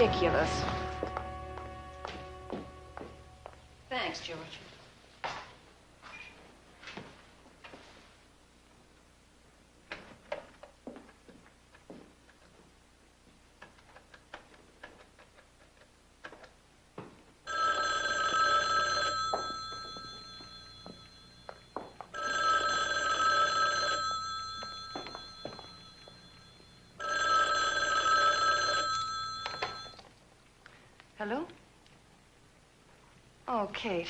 ridiculous. Thanks, George. Hello? Oh, Kate.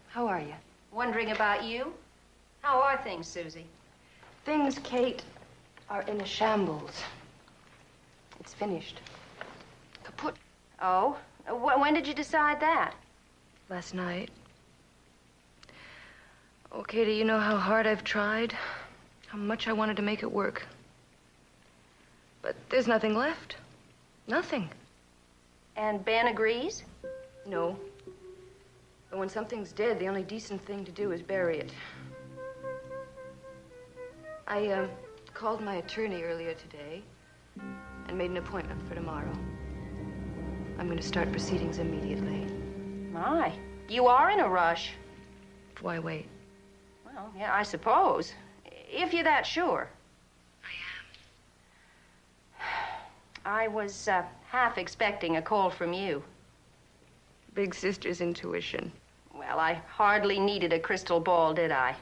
How are you? Wondering about you? How are things, Susie? Things, Kate, are in a shambles. It's finished. Kaput. Oh? When did you decide that? Last night. Oh, Katie, you know how hard I've tried? How much I wanted to make it work. But there's nothing left. Nothing. And Ben agrees? No. But when something's dead, the only decent thing to do is bury it. I called my attorney earlier today and made an appointment for tomorrow. I'm going to start proceedings immediately. My, you are in a rush. Why wait? Well, yeah, I suppose. If you're that sure. I was half expecting a call from you. Big sister's intuition. Well, I hardly needed a crystal ball, did I?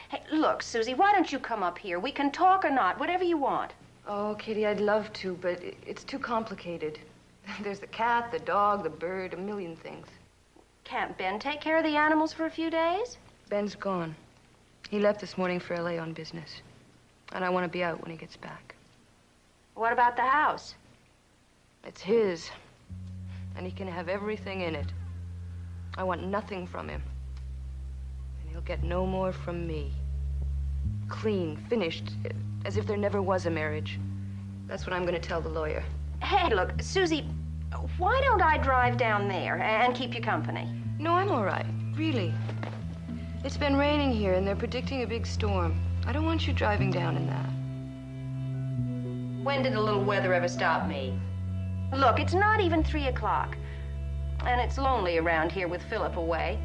Hey, look, Susie, why don't you come up here? We can talk or not, whatever you want. Oh, Kitty, I'd love to, but it's too complicated. There's the cat, the dog, the bird, a million things. Can't Ben take care of the animals for a few days? Ben's gone. He left this morning for LA on business. And I want to be out when he gets back. What about the house? It's his. And he can have everything in it. I want nothing from him. And he'll get no more from me. Clean, finished, as if there never was a marriage. That's what I'm going to tell the lawyer. Hey, look, Susie, why don't I drive down there and keep you company? No, I'm all right. Really. It's been raining here, and they're predicting a big storm. I don't want you driving down in that. When did a little weather ever stop me? Look, it's not even 3 o'clock. And it's lonely around here with Philip away.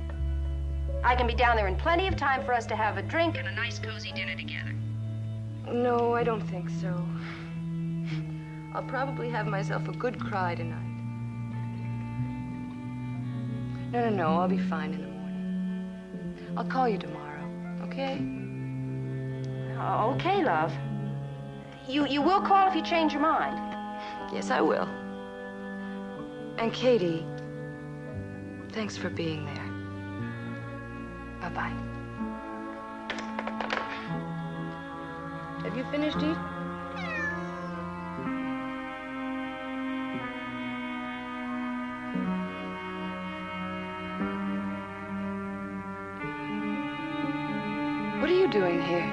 I can be down there in plenty of time for us to have a drink and a nice cozy dinner together. No, I don't think so. I'll probably have myself a good cry tonight. No, I'll be fine in the morning. I'll call you tomorrow, okay? Okay, love. You will call if you change your mind. Yes, I will. And Katie, thanks for being there. Bye-bye. Have you finished eating? What are you doing here?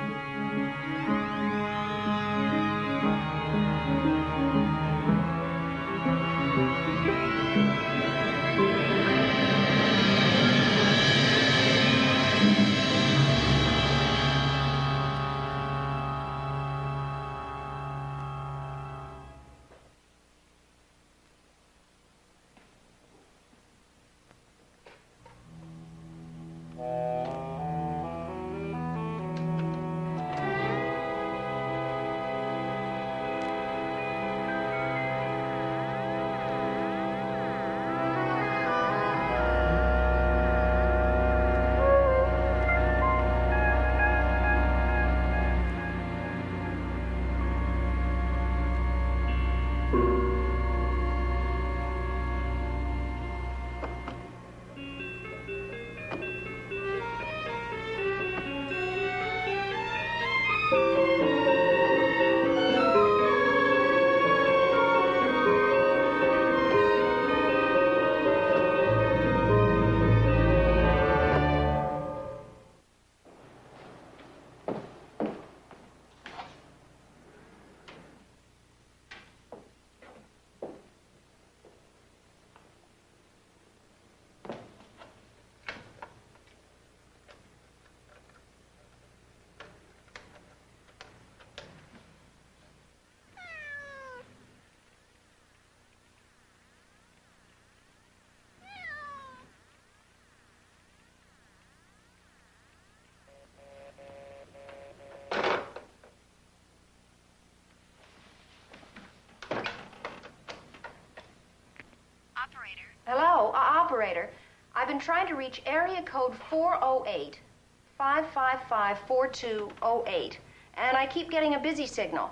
Hello, operator. I've been trying to reach area code 408-555-4208, and I keep getting a busy signal.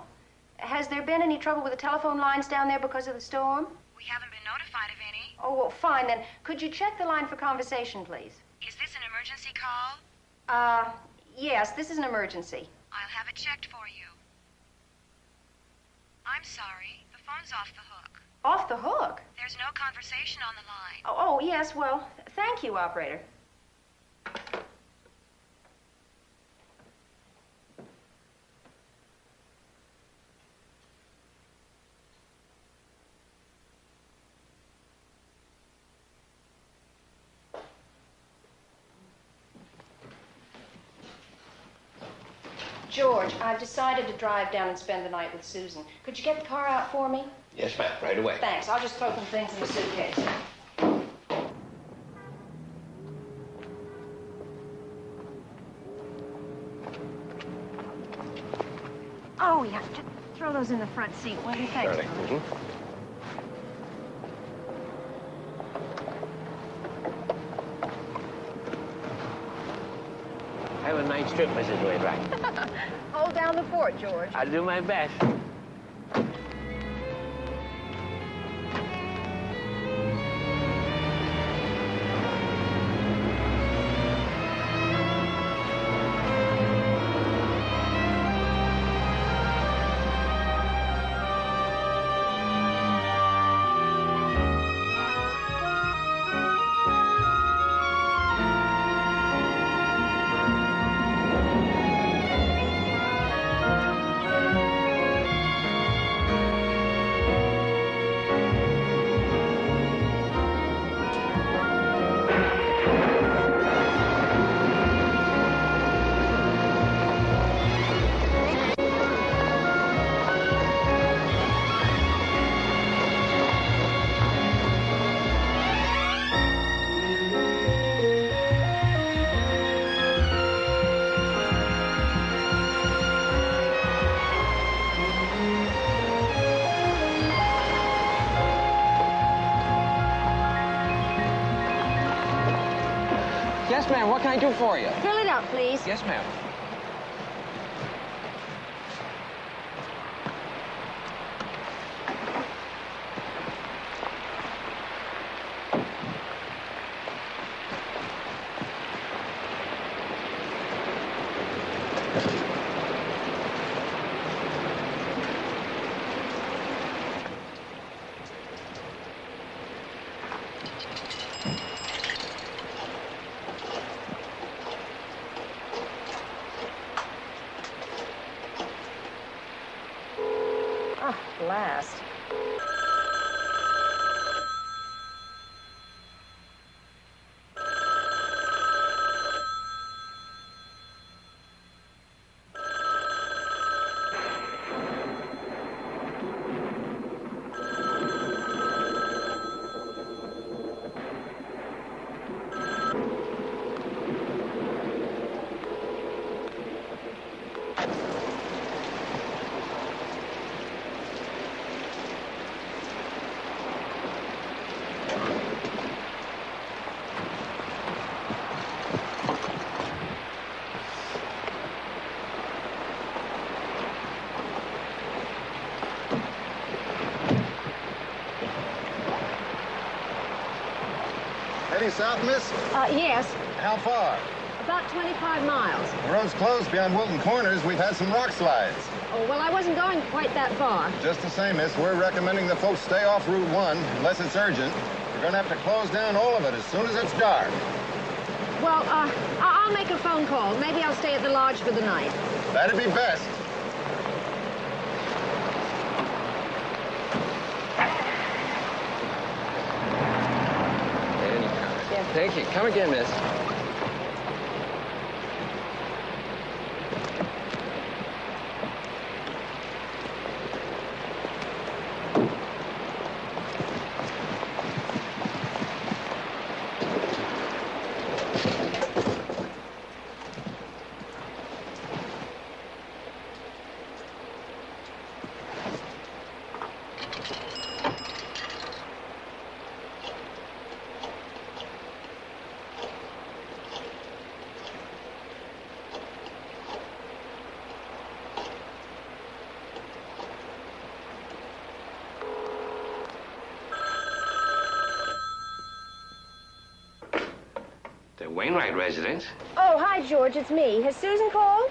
Has there been any trouble with the telephone lines down there because of the storm? We haven't been notified of any. Oh, well, fine then. Could you check the line for conversation, please? Is this an emergency call? Yes, this is an emergency. I'll have it checked for you. I'm sorry. The phone's off the hook. Off the hook? There's no conversation on the line. Oh, yes, well, thank you, operator. George, I've decided to drive down and spend the night with Susan. Could you get the car out for me? Yes, ma'am, right away. Thanks. I'll just throw some things in the suitcase. Oh, yeah. Just throw those in the front seat, will you? Thanks. Darling. Mm-hmm. Have a nice trip, Mrs. Wainwright. Hold down the fort, George. I'll do my best. Yes, ma'am. What can I do for you? Fill it up, please. Yes, ma'am. Last. Heading south, miss? Yes. How far? About 25 miles. The road's closed beyond Wilton Corners. We've had some rock slides. Oh, well, I wasn't going quite that far. Just the same, miss, we're recommending the folks stay off Route 1 unless it's urgent. We're going to have to close down all of it as soon as it's dark. Well, I'll make a phone call. Maybe I'll stay at the lodge for the night. That'd be best. Thank you. Come again, miss. Wainwright residence. Oh, hi, George. It's me. Has Susan called?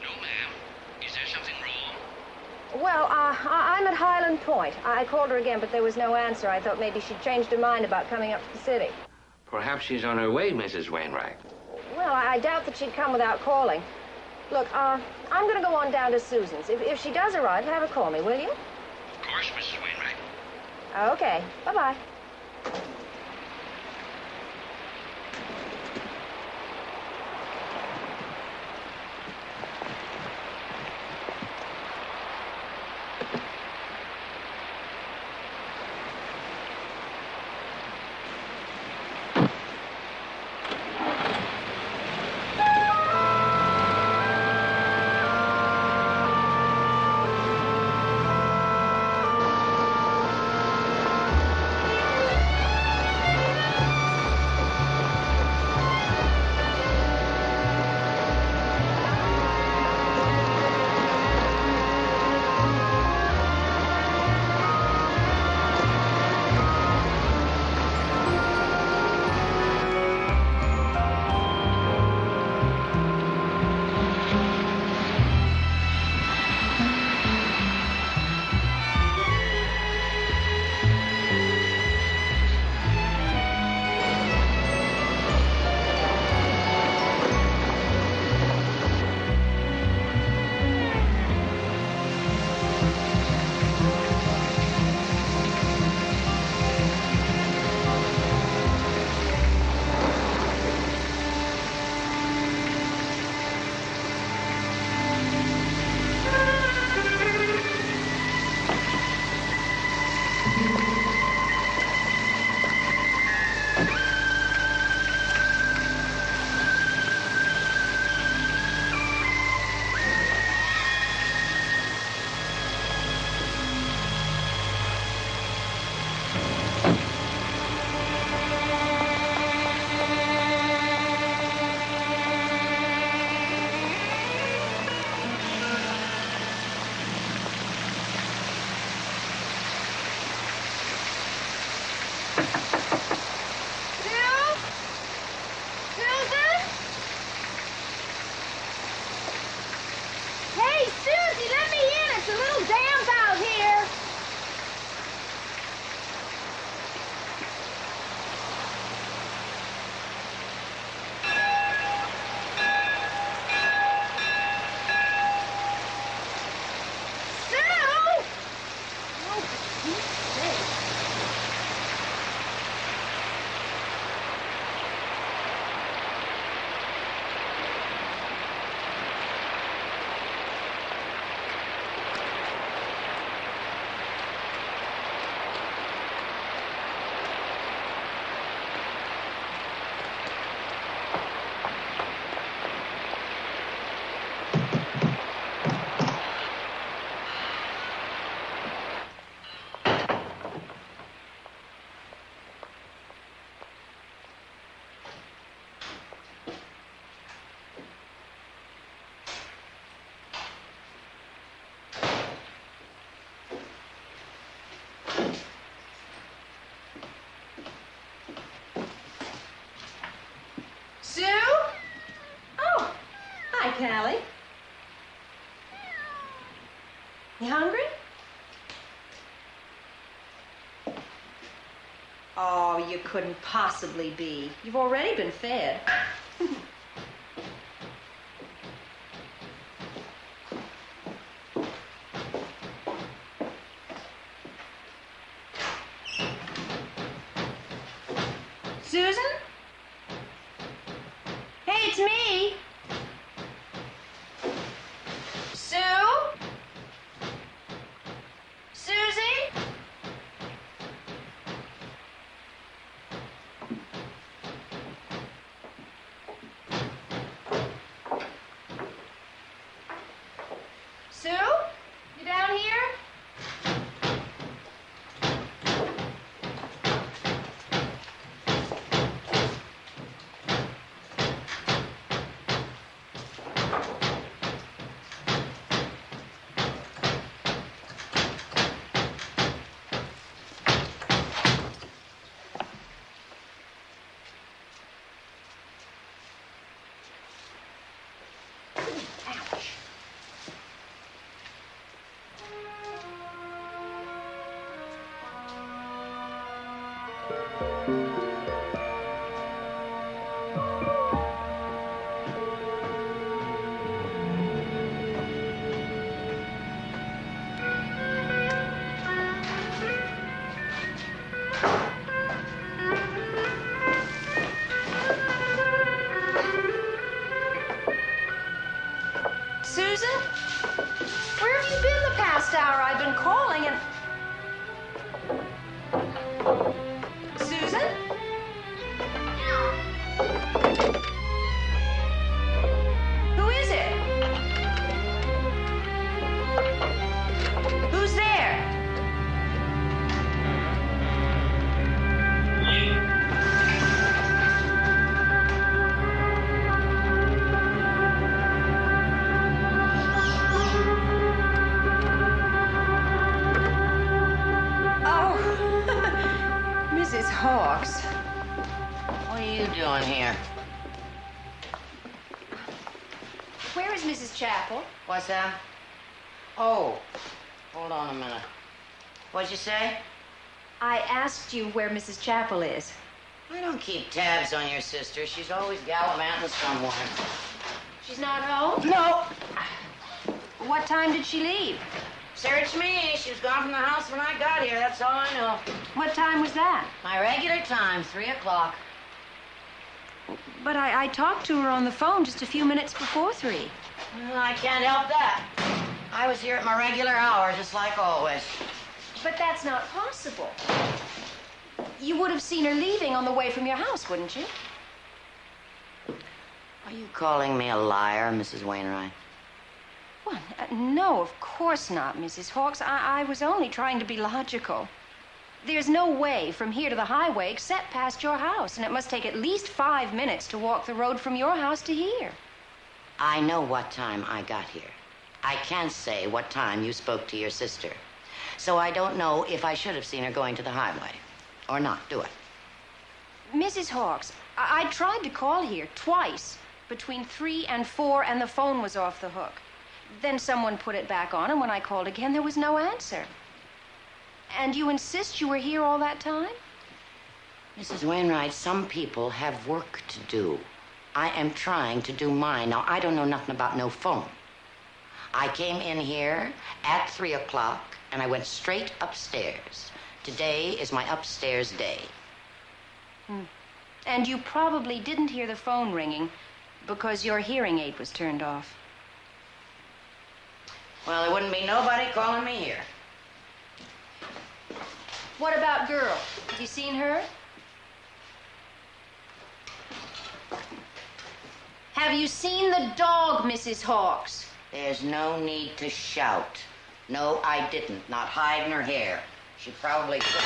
No, ma'am. Is there something wrong? Well, I'm at Highland Point. I called her again, but there was no answer. I thought maybe she'd changed her mind about coming up to the city. Perhaps she's on her way, Mrs. Wainwright. Well, I doubt that she'd come without calling. Look, I'm going to go on down to Susan's. If she does arrive, have her call me, will you? Of course, Mrs. Wainwright. Okay. Bye-bye. Sue? Oh, hi, Callie. You hungry? Oh, you couldn't possibly be. You've already been fed. Susan? Hey, it's me. Sue? Susie? Sue? You down here? Hawks. What are you doing here? Where is Mrs. Chapel? What's that? Oh, hold on a minute. What'd you say? I asked you where Mrs. Chapel is. I don't keep tabs on your sister. She's always gallivanting somewhere. She's not home? No. What time did she leave? Search me. She was gone from the house when I got here. That's all I know. What time was that? My regular time, 3 o'clock. But I talked to her on the phone just a few minutes before 3. Well, I can't help that. I was here at my regular hour, just like always. But that's not possible. You would have seen her leaving on the way from your house, wouldn't you? Are you calling me a liar, Mrs. Wainwright? Well, no, of course not, Mrs. Hawks. I was only trying to be logical. There's no way from here to the highway except past your house, and it must take at least 5 minutes to walk the road from your house to here. I know what time I got here. I can't say what time you spoke to your sister. So I don't know if I should have seen her going to the highway or not, do I? Mrs. Hawks, I tried to call here twice between 3 and 4, and the phone was off the hook. Then someone put it back on, and when I called again, there was no answer. And you insist you were here all that time? Mrs. Wainwright, some people have work to do. I am trying to do mine. Now, I don't know nothing about no phone. I came in here at 3 o'clock, and I went straight upstairs. Today is my upstairs day. And you probably didn't hear the phone ringing because your hearing aid was turned off. Well, there wouldn't be nobody calling me here. What about girl? Have you seen her? Have you seen the dog, Mrs. Hawks? There's no need to shout. No, I didn't. Not hiding her hair. She probably took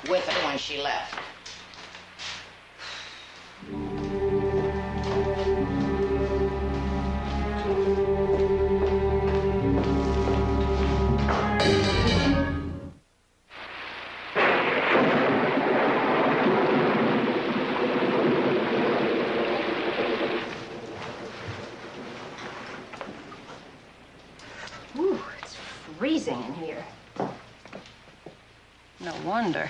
it with her when she left. Ooh, it's freezing in here. No wonder.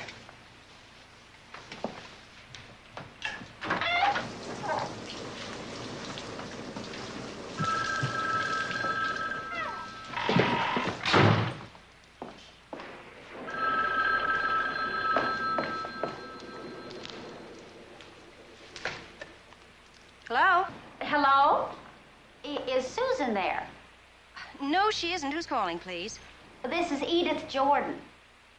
Hello? Hello? Is Susan there? No, she isn't. Who's calling, please? This is Edith Jordan.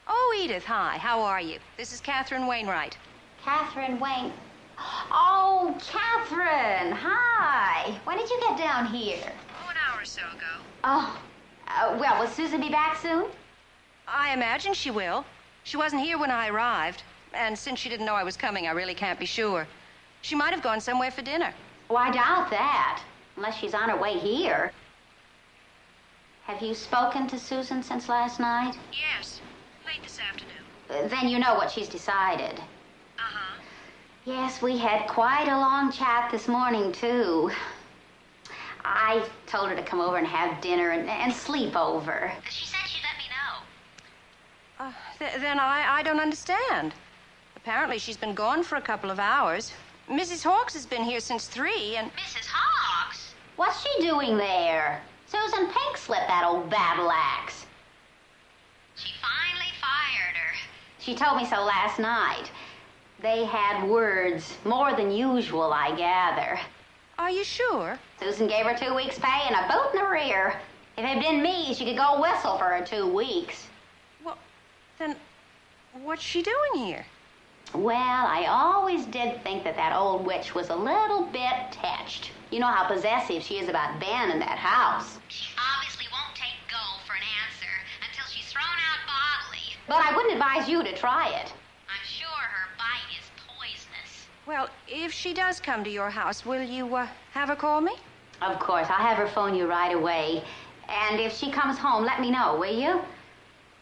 Oh, Edith, hi. How are you? This is Catherine Wainwright. Catherine Wayne. Oh, Catherine. Hi. When did you get down here? Oh, an hour or so ago. Oh, well, will Susan be back soon? I imagine she will. She wasn't here when I arrived. And since she didn't know I was coming, I really can't be sure. She might have gone somewhere for dinner. Oh, I doubt that, unless she's on her way here. Have you spoken to Susan since last night? Yes, late this afternoon. Then you know what she's decided. Uh-huh. Yes, we had quite a long chat this morning, too. I told her to come over and have dinner and sleep over. She said she'd let me know. Then I don't understand. Apparently she's been gone for a couple of hours. Mrs. Hawks has been here since 3, and... Mrs. Hawks? What's she doing there? Susan Pinkslip, that old battle axe. She finally fired her. She told me so last night. They had words, more than usual, I gather. Are you sure? Susan gave her 2 weeks' pay and a boot in the rear. If it had been me, she could go whistle for her 2 weeks. Well, then what's she doing here? Well, I always did think that old witch was a little bit touched. You know how possessive she is about Ben in that house. She obviously won't take go for an answer until she's thrown out bodily. But I wouldn't advise you to try it. I'm sure her bite is poisonous. Well, if she does come to your house, will you have her call me? Of course, I'll have her phone you right away. And if she comes home, let me know, will you?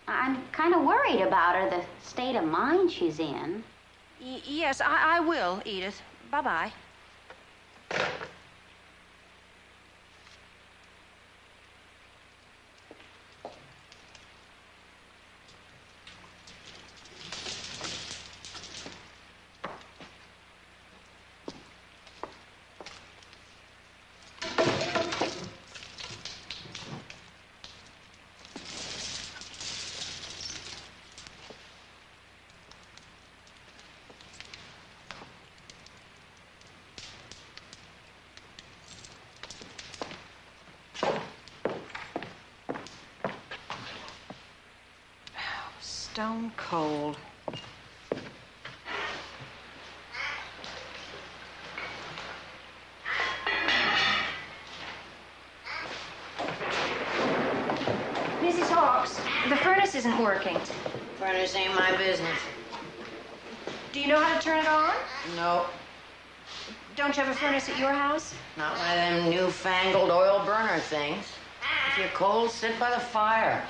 I'm kind of worried about her, the state of mind she's in. Yes, I will, Edith. Bye-bye. Stone cold. Mrs. Hawks, the furnace isn't working. Furnace ain't my business. Do you know how to turn it on? No, Don't you have a furnace at your house? not one of them newfangled oil burner things. If you're cold, sit by the fire.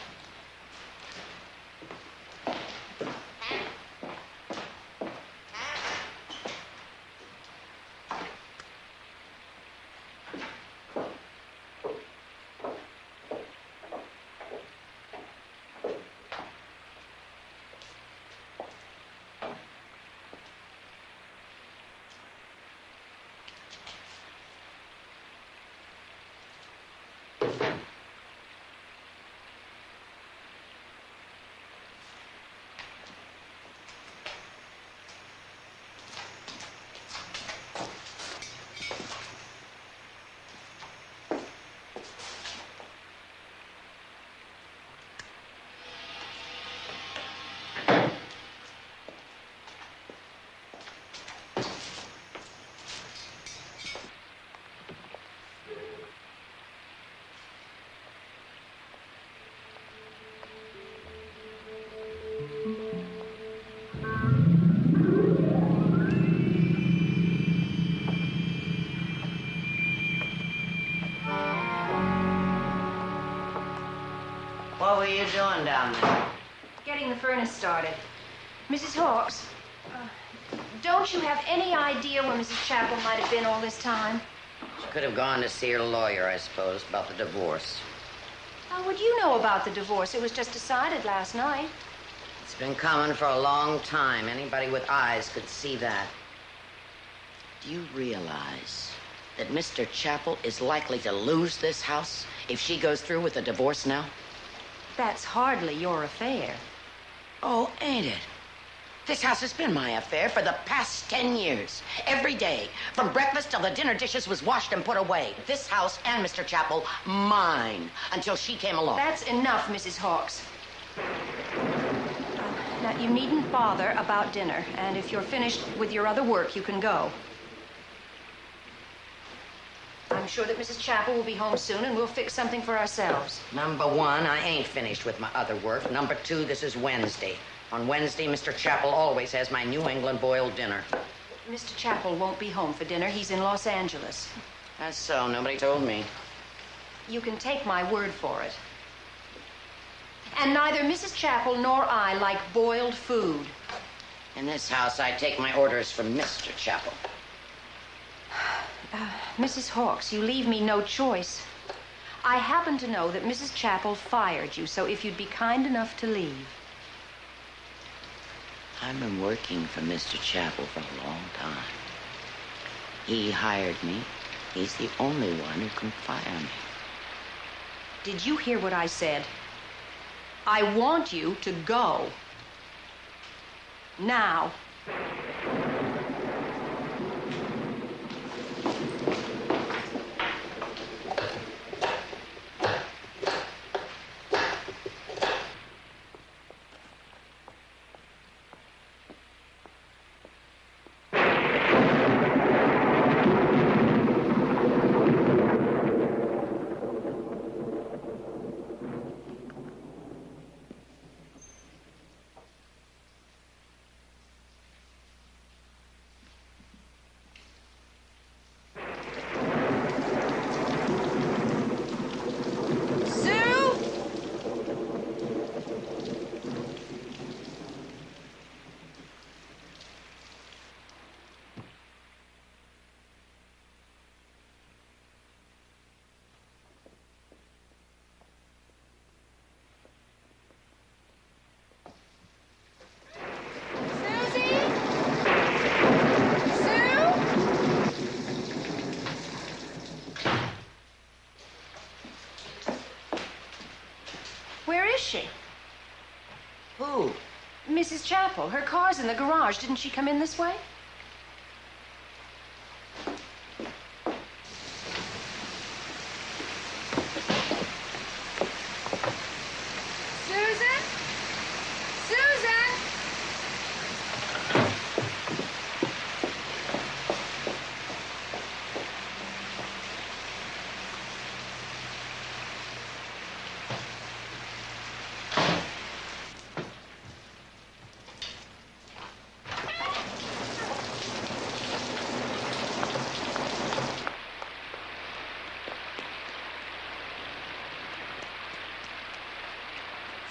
What were you doing down there? Getting the furnace started. Mrs. Hawks, don't you have any idea where Mrs. Chapel might have been all this time? She could have gone to see her lawyer, I suppose, about the divorce. How would you know about the divorce? It was just decided last night. It's been coming for a long time. Anybody with eyes could see that. Do you realize that Mr. Chapel is likely to lose this house if she goes through with the divorce now? That's hardly your affair. Oh, ain't it? This house has been my affair for the past 10 years. Every day, from breakfast till the dinner dishes was washed and put away. This house and Mr. Chapel, mine, until she came along. That's enough, Mrs. Hawks. Now, you needn't bother about dinner, and if you're finished with your other work, you can go. I'm sure that Mrs. Chapel will be home soon, and we'll fix something for ourselves. Number one, I ain't finished with my other work. Number two, this is Wednesday. On Wednesday, Mr. Chapel always has my New England boiled dinner. Mr. Chapel won't be home for dinner. He's in Los Angeles. That's so. Nobody told me. You can take my word for it. And neither Mrs. Chapel nor I like boiled food. In this house, I take my orders from Mr. Chapel. Mrs. Hawks, you leave me no choice. I happen to know that Mrs. Chapel fired you, so if you'd be kind enough to leave. I've been working for Mr. Chapel for a long time. He hired me. He's the only one who can fire me. Did you hear what I said? I want you to go. Now. she? Who? Mrs. Chapel. Her car's in the garage. Didn't she come in this way? Susan? Susan?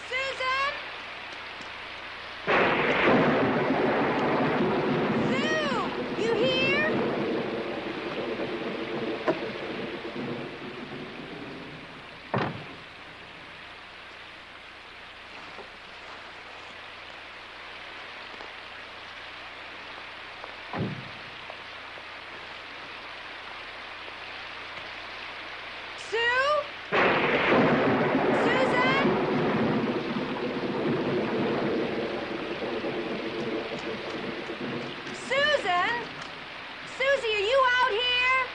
Susan? Sue! You here? Sue? Susan? Susan? Susie, are you out here?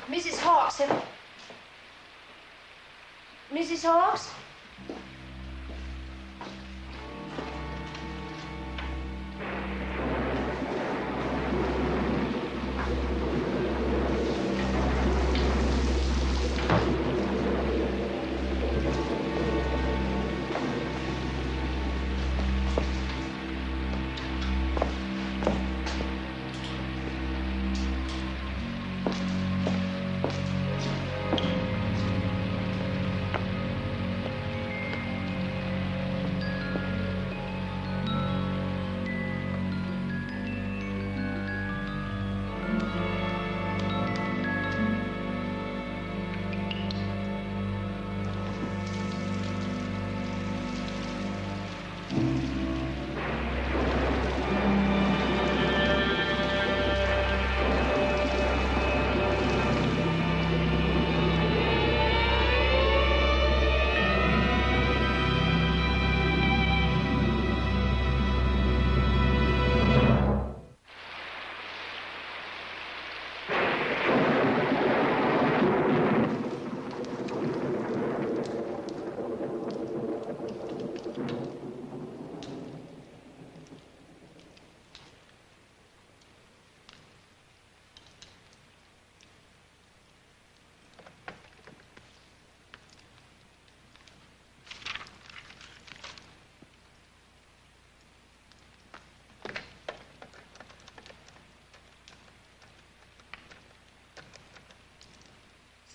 Mrs. Hawks, Mrs. Hawks?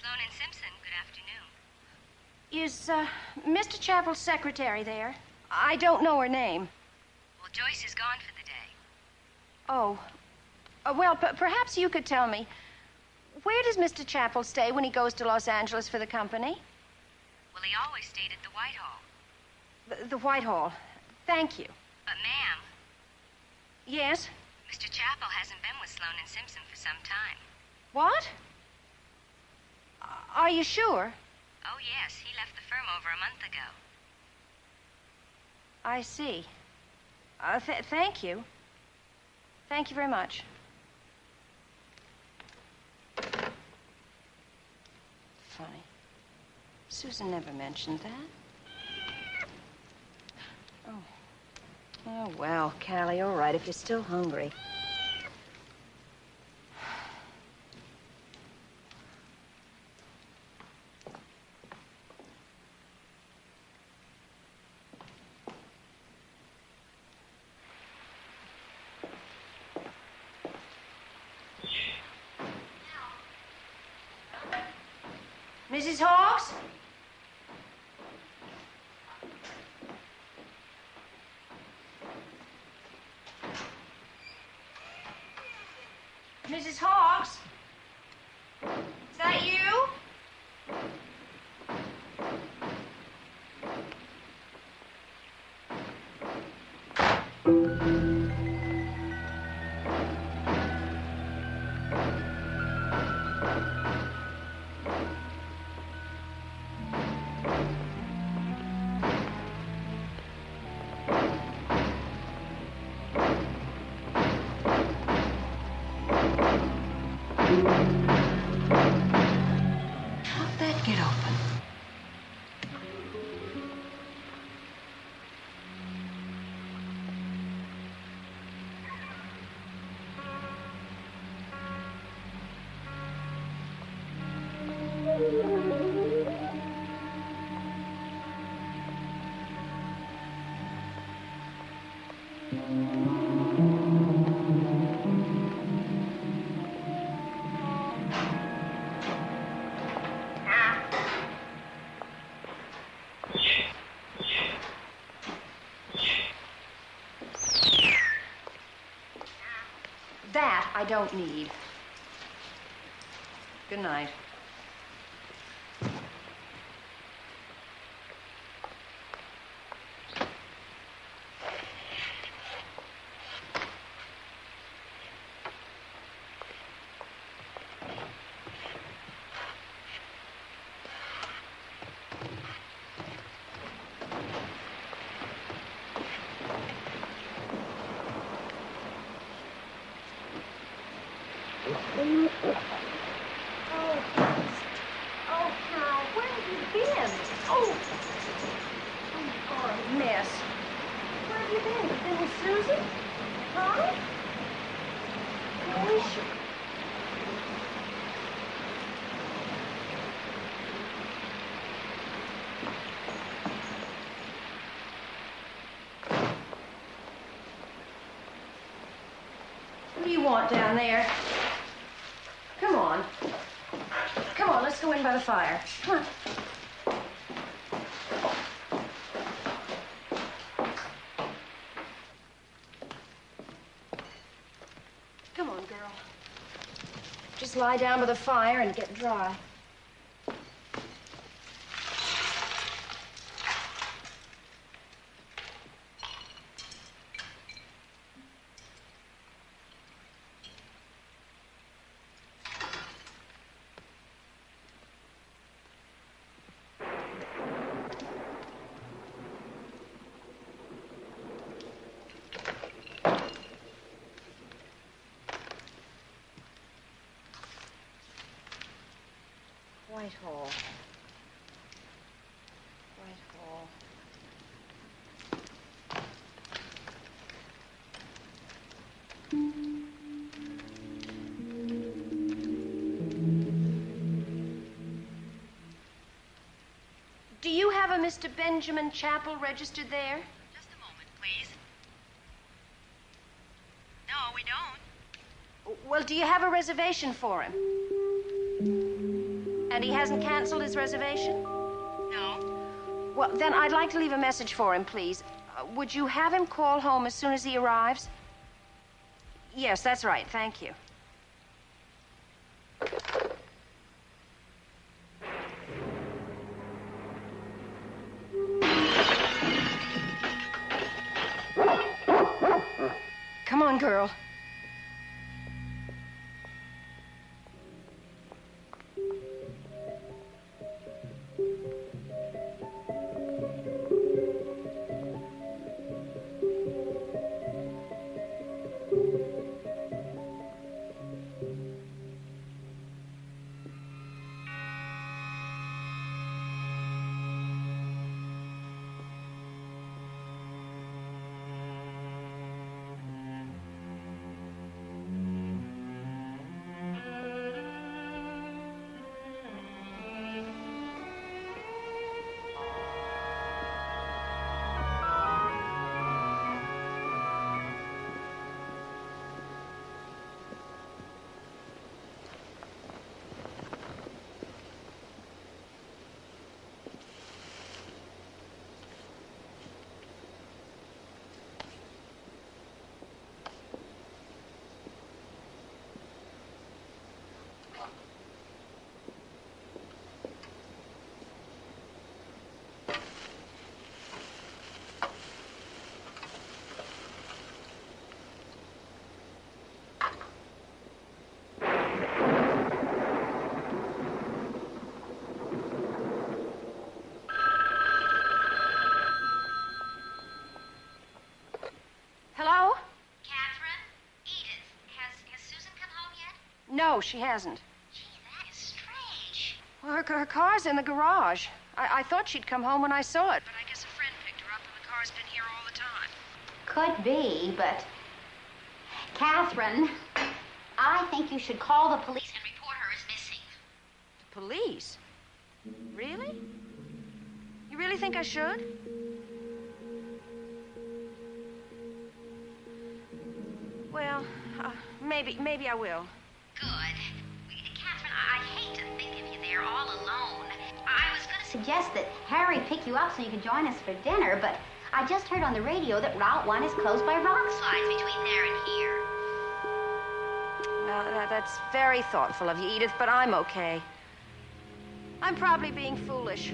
Sloan and Simpson, good afternoon. Is, Mr. Chapel's secretary there? I don't know her name. Well, Joyce is gone for the day. Oh. Well, perhaps you could tell me. Where does Mr. Chapel stay when he goes to Los Angeles for the company? Well, he always stayed at the Whitehall. The Whitehall. Thank you. But, ma'am, Yes? Mr. Chapel hasn't been with Sloan and Simpson for some time. What? Are you sure? Oh, yes, he left the firm over a month ago. I see. Thank you. Thank you very much. Funny. Susan never mentioned that. Oh. Oh, well, Callie, all right, if you're still hungry. Mrs. Hawks? Mrs. Hawks? Is that you? How'd that get open? That I don't need. Good night. Oh, Carl, where have you been? Oh, a mess. Where have you been? You been with Susie? Huh? I wish you... What do you want down there? Come on. Come on, let's go in by the fire. Come on. Come on, girl. Just lie down by the fire and get dry. Whitehall. Whitehall. Do you have a Mr. Benjamin Chappell registered there? Just a moment, please. No, we don't. Well, do you have a reservation for him? And he hasn't canceled his reservation? No. Well, then I'd like to leave a message for him, please. Would you have him call home as soon as he arrives? Yes, that's right. Thank you. Come on, girl. No, she hasn't. Gee, that is strange. Well, her car's in the garage. I thought she'd come home when I saw it, but I guess a friend picked her up and the car's been here all the time. Could be, but... Catherine, I think you should call the police and report her as missing. The police? Really? You really think I should? Well, maybe I will. Good. Catherine, I hate to think of you there all alone. I was going to suggest that Harry pick you up so you could join us for dinner, but I just heard on the radio that Route 1 is closed by rock slides between there and here. Well, that's very thoughtful of you, Edith, but I'm okay. I'm probably being foolish.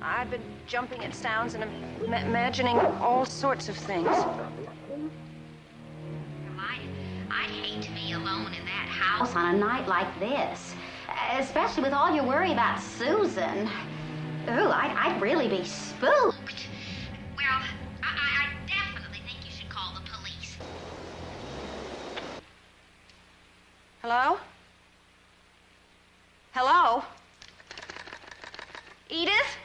I've been jumping at sounds and imagining all sorts of things. I'd hate to be alone in that house on a night like this, especially with all your worry about Susan. Ooh, I'd really be spooked. Well, I definitely think you should call the police. Hello? Hello? Edith?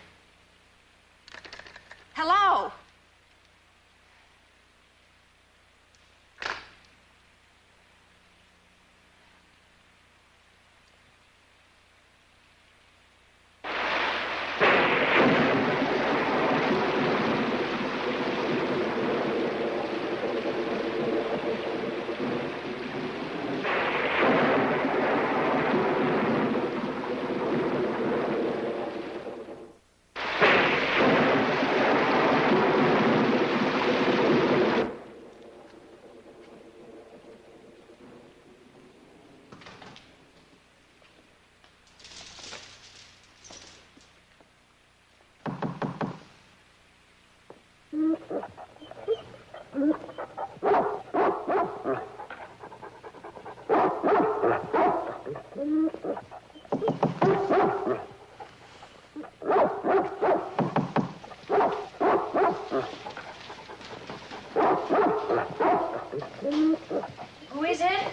Hello? Who is it?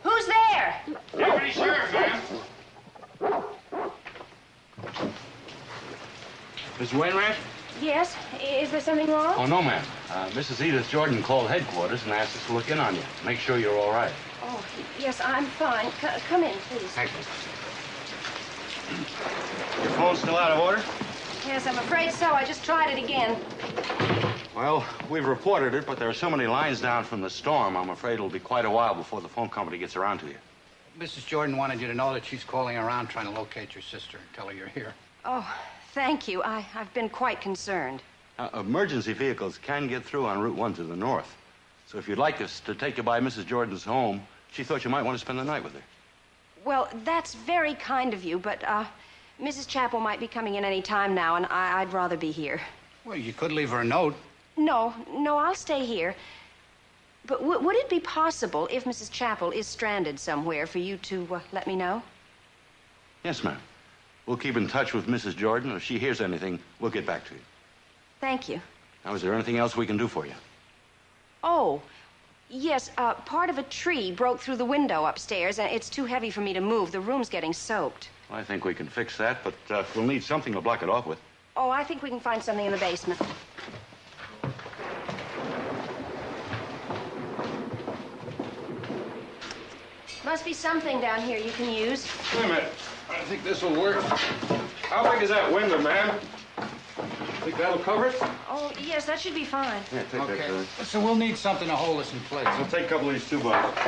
Who's there? Deputy Sheriff, ma'am. Miss Wainwright? Yes. Is there something wrong? Oh, no, ma'am. Mrs. Edith Jordan called headquarters and asked us to look in on you. Make sure you're all right. Oh, yes, I'm fine. Come in, please. Thank you. Your phone's still out of order? Yes, I'm afraid so. I just tried it again. Well, we've reported it, but there are so many lines down from the storm, I'm afraid it'll be quite a while before the phone company gets around to you. Mrs. Jordan wanted you to know that she's calling around trying to locate your sister and tell her you're here. Oh, thank you. I've been quite concerned. Emergency vehicles can get through on Route 1 to the north. So if you'd like us to take you by Mrs. Jordan's home, she thought you might want to spend the night with her. Well, that's very kind of you, but Mrs. Chappell might be coming in any time now, and I'd rather be here. Well, you could leave her a note. No, I'll stay here. But would it be possible, if Mrs. Chappell is stranded somewhere, for you to let me know? Yes, ma'am. We'll keep in touch with Mrs. Jordan. If she hears anything, we'll get back to you. Thank you. Now, is there anything else we can do for you? Oh, yes, part of a tree broke through the window upstairs, and it's too heavy for me to move. The room's getting soaked. I think we can fix that, but we'll need something to block it off with. Oh, I think we can find something in the basement. Must be something down here you can use. Wait a minute. I think this will work. How big is that window, ma'am? Think that'll cover it? Oh, yes, that should be fine. Yeah, take that, Okay. Billy. So we'll need something to hold us in place. I'll take a couple of these 2 bucks.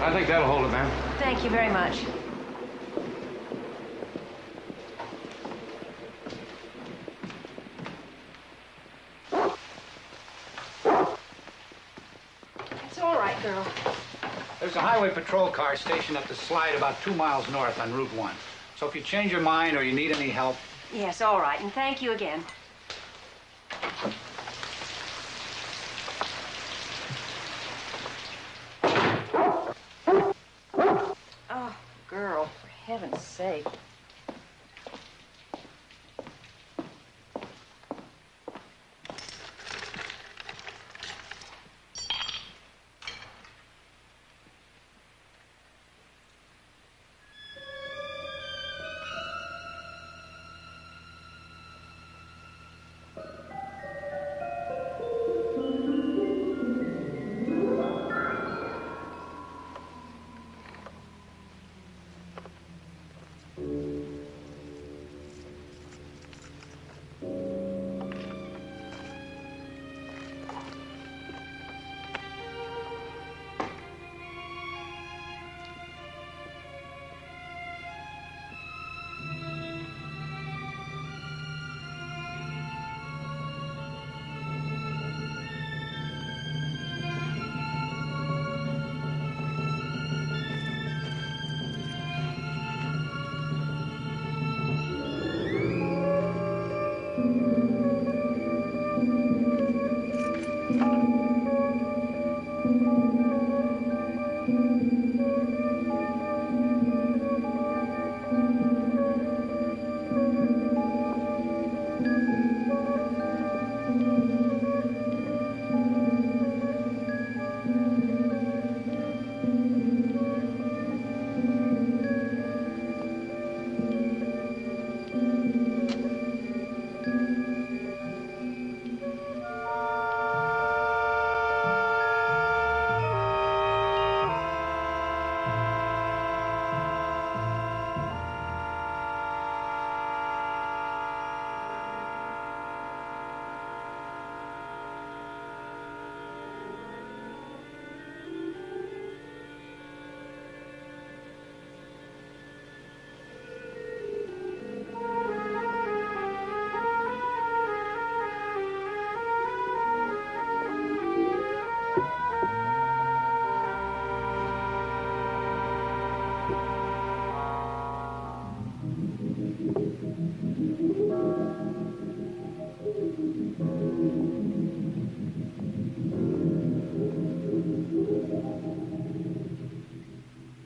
I think that'll hold it, ma'am. Thank you very much. It's all right, girl. There's a highway patrol car stationed at the slide about 2 miles north on Route 1. So if you change your mind or you need any help... Yes, all right, and thank you again. Oh, girl, for heaven's sake.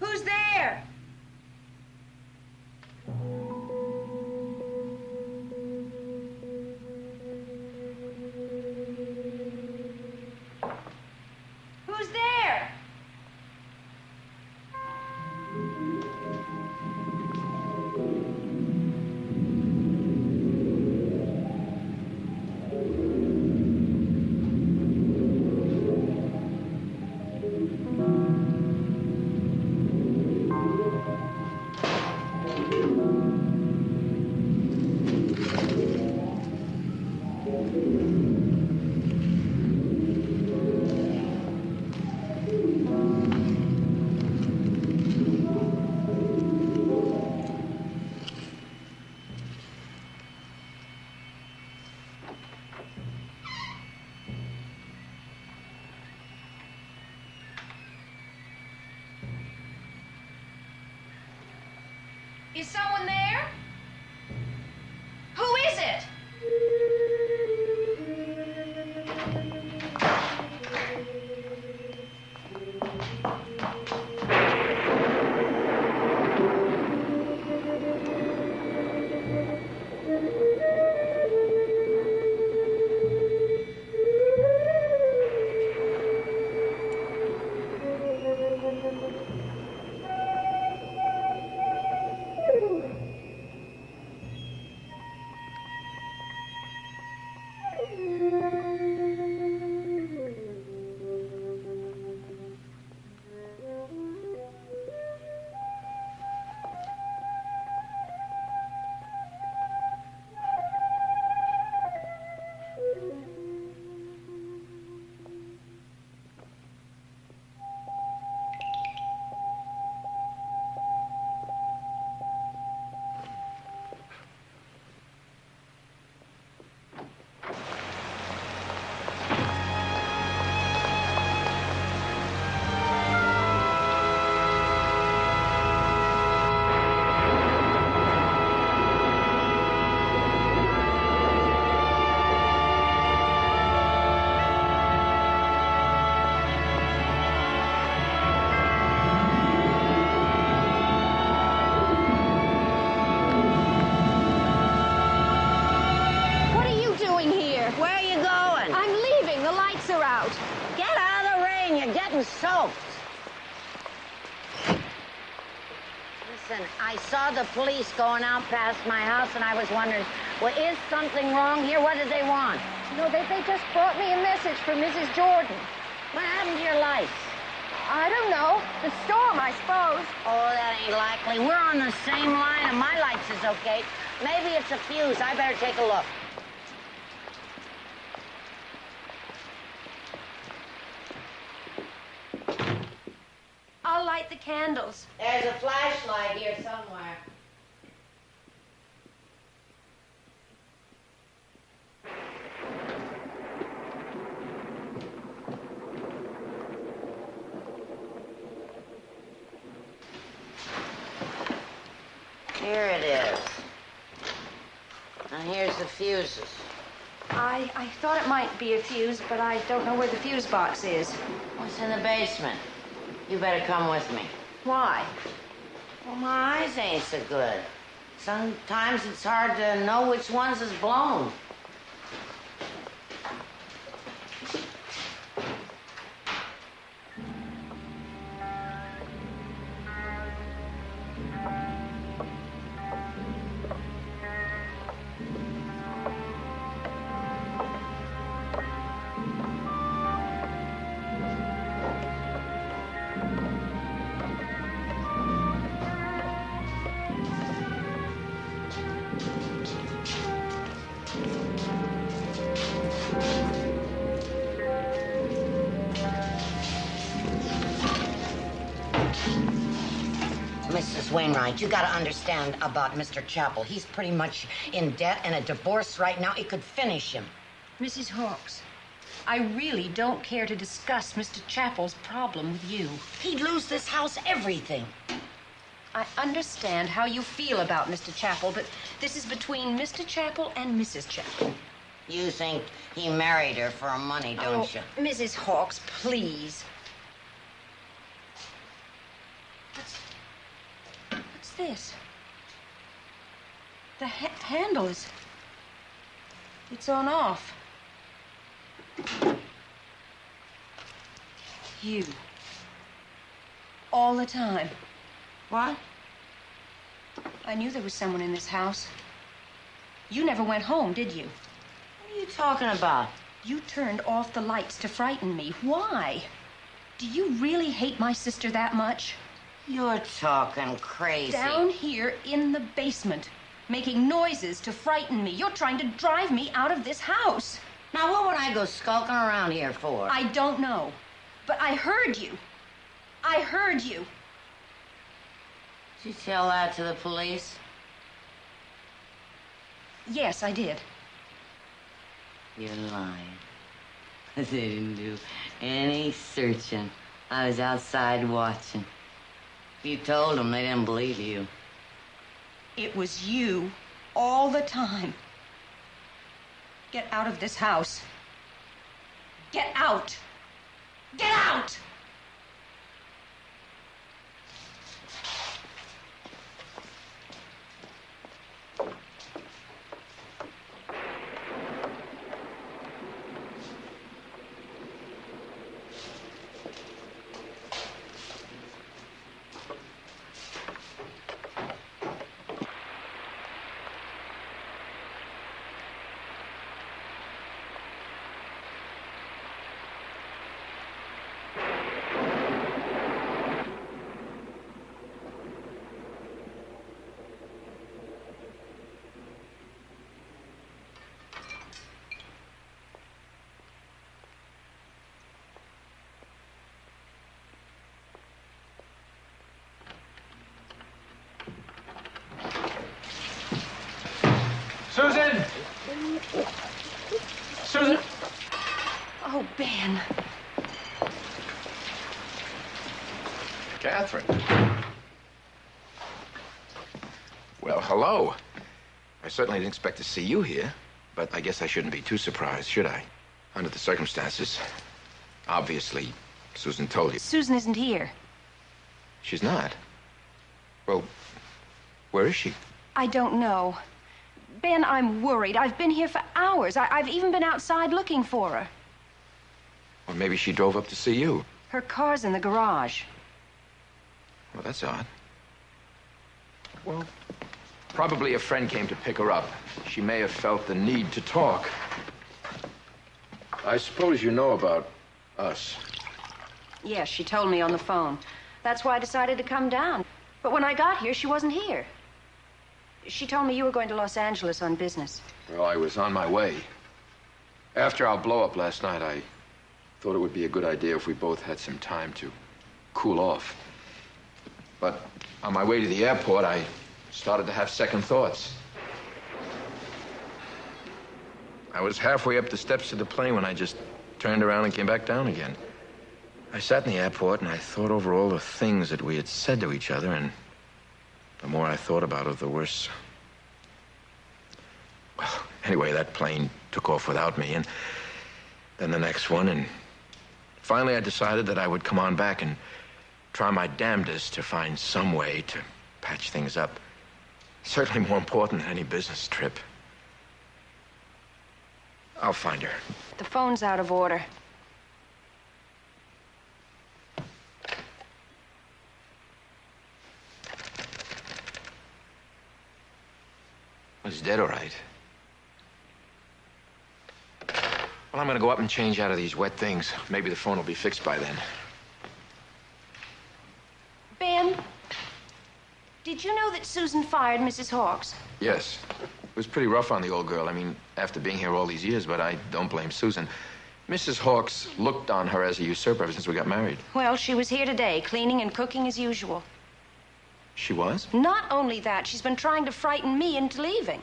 Who's there? Who's there? Is someone there? Who is it? I'm soaked. Listen, I saw the police going out past my house, and I was wondering, well, is something wrong here? What did they want? No, they just brought me a message from Mrs. Jordan. What happened to your lights? I don't know. The storm, I suppose. Oh, that ain't likely. We're on the same line, and my lights is okay. Maybe it's a fuse. I better take a look. I'll light the candles. There's a flashlight here somewhere. Here it is. And here's the fuses. I thought it might be a fuse, but I don't know where the fuse box is. What's in the basement? You better come with me. Why? Well, my eyes ain't so good. Sometimes it's hard to know which ones is blown. Mrs. Wainwright, you gotta understand about Mr. Chappell. He's pretty much in debt, and a divorce right now, it could finish him. Mrs. Hawks, I really don't care to discuss Mr. Chappell's problem with you. He'd lose this house, everything. I understand how you feel about Mr. Chappell, but this is between Mr. Chappell and Mrs. Chappell. You think he married her for money, don't you? Mrs. Hawks, please. What's this? The handle is... It's on off. You. All the time. What? I knew there was someone in this house. You never went home, did you? What are you talking about? You turned off the lights to frighten me. Why? Do you really hate my sister that much? You're talking crazy. Down here in the basement, making noises to frighten me. You're trying to drive me out of this house. Now, what would I go skulking around here for? I don't know. But I heard you. I heard you. Did you tell that to the police? Yes, I did. You're lying. They didn't do any searching. I was outside watching. If you told them, they didn't believe you. It was you all the time. Get out of this house. Get out. Get out! Susan! Susan! Oh, Ben. Catherine. Well, hello. I certainly didn't expect to see you here, but I guess I shouldn't be too surprised, should I? Under the circumstances. Obviously, Susan told you. Susan isn't here. She's not? Well, where is she? I don't know. Ben, I'm worried. I've been here for hours. I've even been outside looking for her. Or maybe she drove up to see you. Her car's in the garage. Well, that's odd. Well, probably a friend came to pick her up. She may have felt the need to talk. I suppose you know about us. Yes, she told me on the phone. That's why I decided to come down. But when I got here, she wasn't here. She told me you were going to Los Angeles on business. Well, I was on my way. After our blow-up last night, I thought it would be a good idea if we both had some time to cool off. But on my way to the airport, I started to have second thoughts. I was halfway up the steps of the plane when I just turned around and came back down again. I sat in the airport and I thought over all the things that we had said to each other, and the more I thought about it, the worse. Well, anyway, that plane took off without me, and then the next one, and finally I decided that I would come on back and try my damnedest to find some way to patch things up. Certainly more important than any business trip. I'll find her. The phone's out of order. It's dead, all right. Well, I'm gonna go up and change out of these wet things. Maybe the phone will be fixed by then. Ben, did you know that Susan fired Mrs. Hawks? Yes. It was pretty rough on the old girl. I mean, after being here all these years, but I don't blame Susan. Mrs. Hawks looked on her as a usurper ever since we got married. Well, she was here today, cleaning and cooking as usual. She was? Not only that, she's been trying to frighten me into leaving.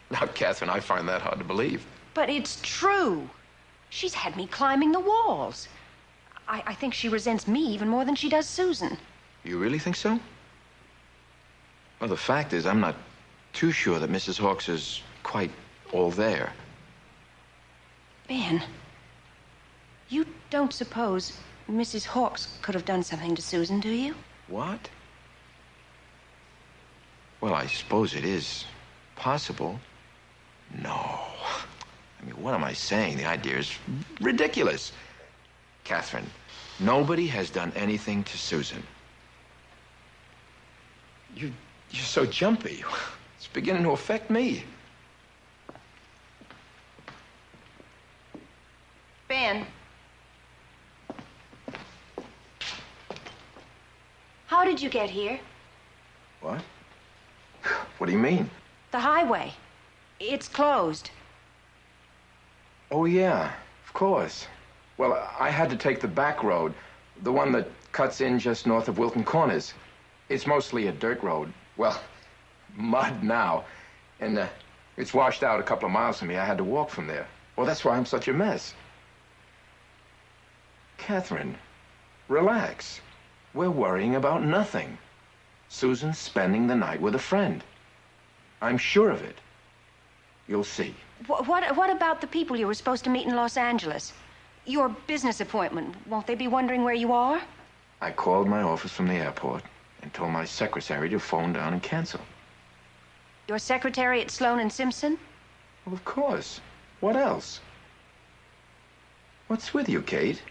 Now, Catherine, I find that hard to believe. But it's true. She's had me climbing the walls. I think she resents me even more than she does Susan. You really think so? Well, the fact is, I'm not too sure that Mrs. Hawks is quite all there. Ben, you don't suppose Mrs. Hawks could have done something to Susan, do you? What? Well, I suppose it is possible. No. I mean, what am I saying? The idea is ridiculous. Catherine, nobody has done anything to Susan. You're so jumpy. It's beginning to affect me. Ben. How did you get here? What? What do you mean? The highway. It's closed. Oh, yeah, of course. Well, I had to take the back road, the one that cuts in just north of Wilton Corners. It's mostly a dirt road. Well, mud now. And it's washed out a couple of miles from me. I had to walk from there. Well, that's why I'm such a mess. Catherine, relax. We're worrying about nothing. Susan's spending the night with a friend. I'm sure of it. You'll see. What about the people you were supposed to meet in Los Angeles? Your business appointment. Won't they be wondering where you are? I called my office from the airport and told my secretary to phone down and cancel. Your secretary at Sloan and Simpson? Well, of course. What else? What's with you, Kate?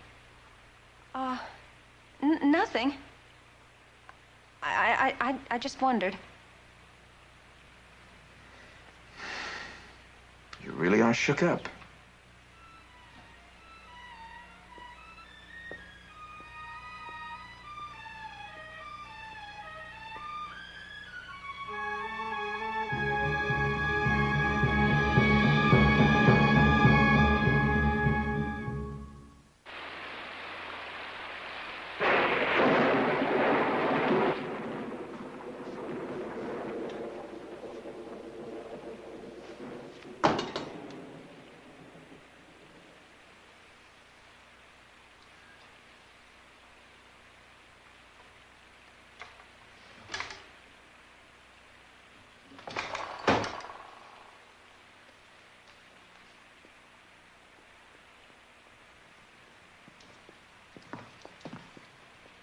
Nothing. I just wondered. You really are shook up.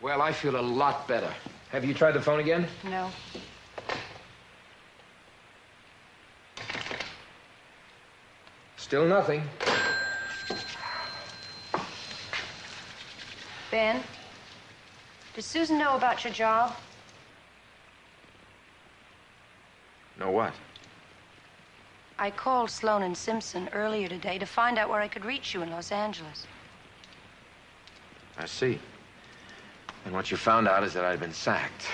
Well, I feel a lot better. Have you tried the phone again? No. Still nothing. Ben, does Susan know about your job? Know what? I called Sloan and Simpson earlier today to find out where I could reach you in Los Angeles. I see. And what you found out is that I'd been sacked.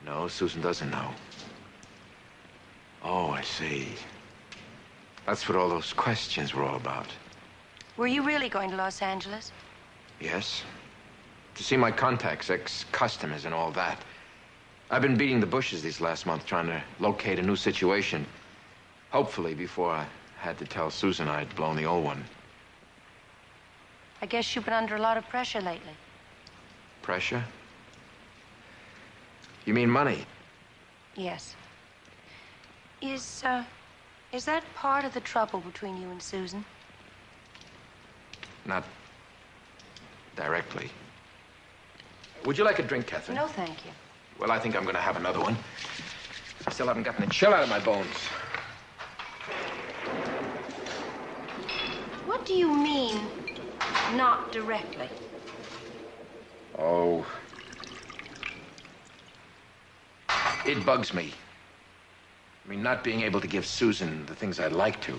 No, Susan doesn't know. Oh, I see. That's what all those questions were all about. Were you really going to Los Angeles? Yes. To see my contacts, ex-customers and all that. I've been beating the bushes these last month trying to locate a new situation. Hopefully before I had to tell Susan I'd blown the old one. I guess you've been under a lot of pressure lately. Pressure? You mean money? Yes. Is that part of the trouble between you and Susan? Not directly. Would you like a drink, Catherine? No, thank you. Well, I think I'm gonna have another one. I still haven't gotten the chill out of my bones. What do you mean, not directly? Oh. It bugs me. I mean, not being able to give Susan the things I'd like to.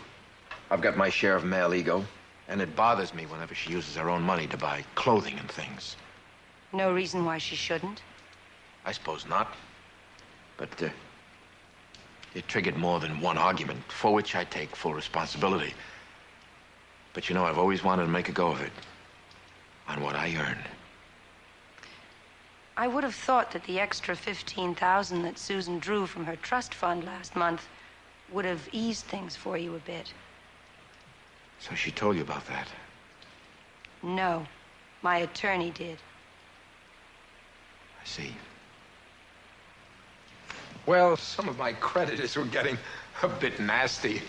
I've got my share of male ego, and it bothers me whenever she uses her own money to buy clothing and things. No reason why she shouldn't. I suppose not. But, it triggered more than one argument, for which I take full responsibility. But you know, I've always wanted to make a go of it. On what I earn. I would have thought that the extra $15,000 that Susan drew from her trust fund last month would have eased things for you a bit. So she told you about that? No, my attorney did. I see. Well, some of my creditors were getting a bit nasty.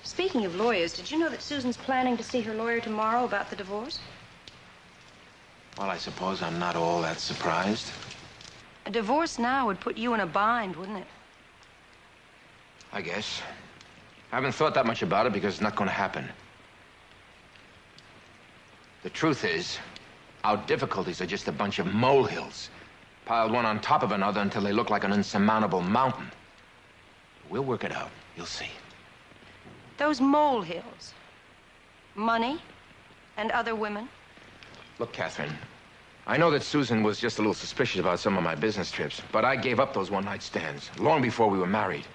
Speaking of lawyers, did you know that Susan's planning to see her lawyer tomorrow about the divorce? Well, I suppose I'm not all that surprised. A divorce now would put you in a bind, wouldn't it? I guess. I haven't thought that much about it because it's not going to happen. The truth is, our difficulties are just a bunch of molehills, piled one on top of another until they look like an insurmountable mountain. We'll work it out. You'll see. Those molehills. Money and other women. Look, Catherine, I know that Susan was just a little suspicious about some of my business trips, but I gave up those one-night stands long before we were married.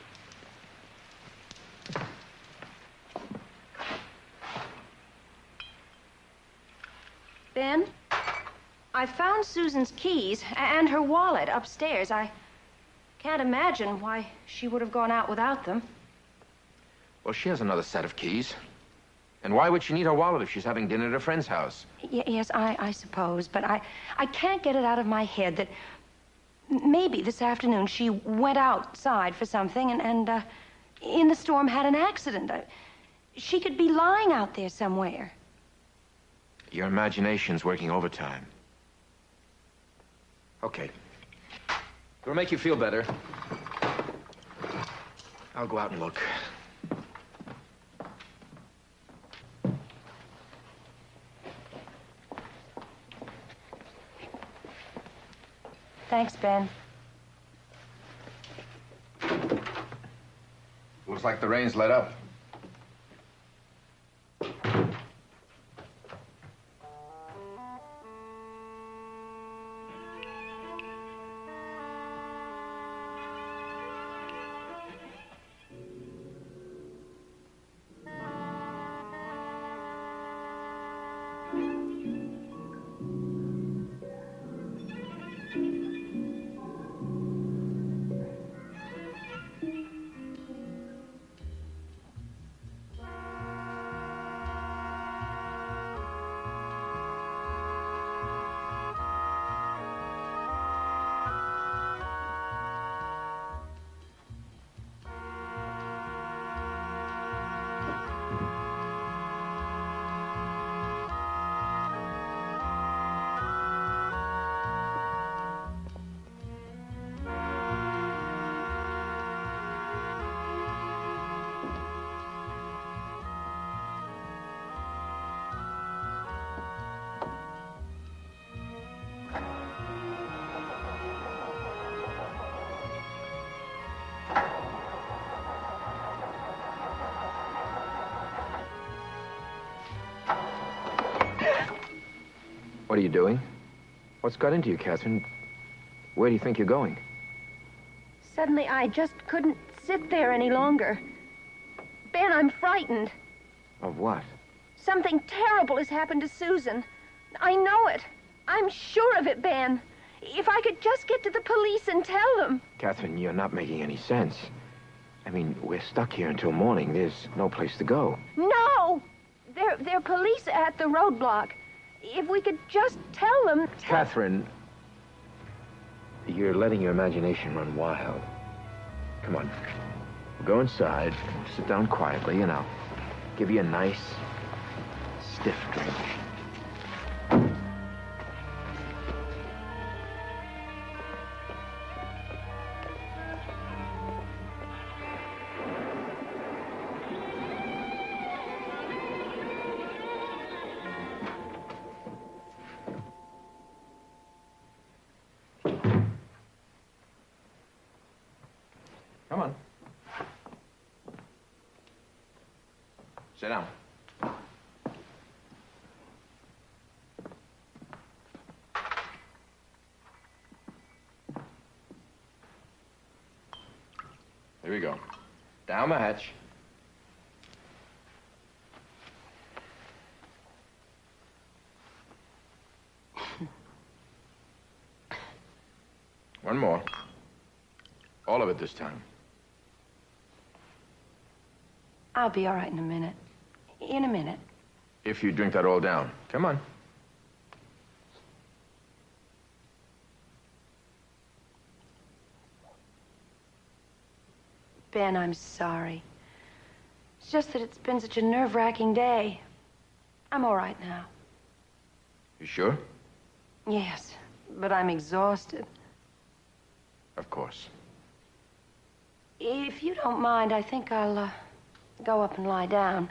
Ben, I found Susan's keys and her wallet upstairs. I can't imagine why she would have gone out without them. Well, she has another set of keys. And why would she need her wallet if she's having dinner at a friend's house? Yes, I suppose, but I can't get it out of my head that maybe this afternoon she went outside for something and in the storm had an accident. She could be lying out there somewhere. Your imagination's working overtime. Okay. It'll make you feel better. I'll go out and look. Thanks, Ben. Looks like the rain's let up. are you doing? What's got into you, Catherine? Where do you think you're going? Suddenly, I just couldn't sit there any longer. Ben, I'm frightened. Of what? Something terrible has happened to Susan. I know it. I'm sure of it, Ben. If I could just get to the police and tell them. Catherine, you're not making any sense. I mean, we're stuck here until morning. There's no place to go. No! They're police at the roadblock. If we could just tell them... Catherine, you're letting your imagination run wild. Come on. We'll go inside, sit down quietly, and I'll give you a nice, stiff drink. Come on. Sit down. Here we go. Down the hatch. One more. All of it this time. I'll be all right in a minute. In a minute. If you drink that all down. Come on. Ben, I'm sorry. It's just that it's been such a nerve-wracking day. I'm all right now. You sure? Yes, but I'm exhausted. Of course. If you don't mind, I think I'll go up and lie down.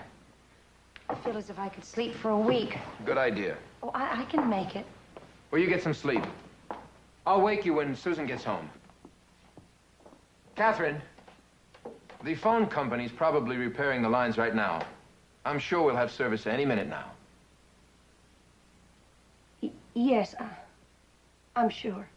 I feel as if I could sleep for a week. Good idea. Oh, I can make it. Well, you get some sleep. I'll wake you when Susan gets home. Catherine, the phone company's probably repairing the lines right now. I'm sure we'll have service any minute now. Yes, I'm sure.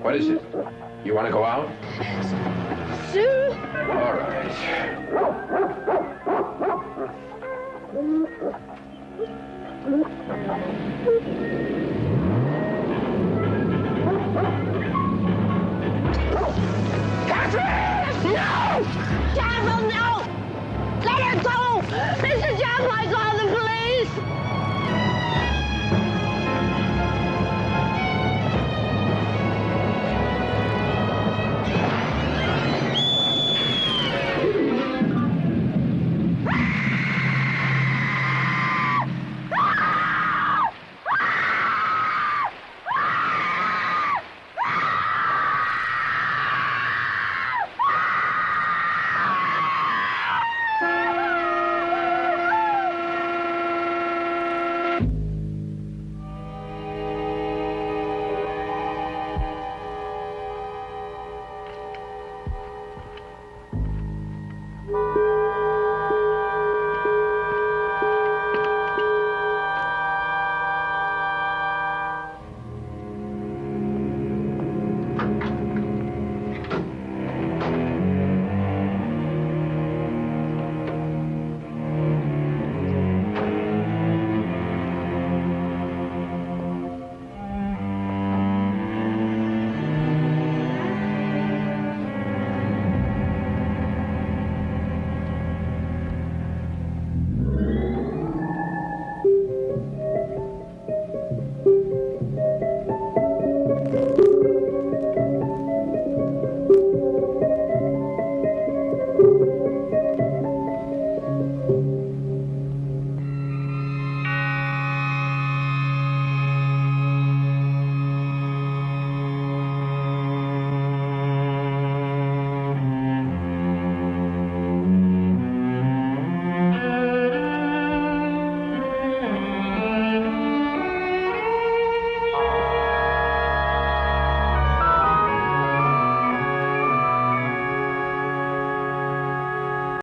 What is it? You want to go out? Sue! All right. Catherine! No! Careful, no! Let her go! Mr. Jeff might call the police!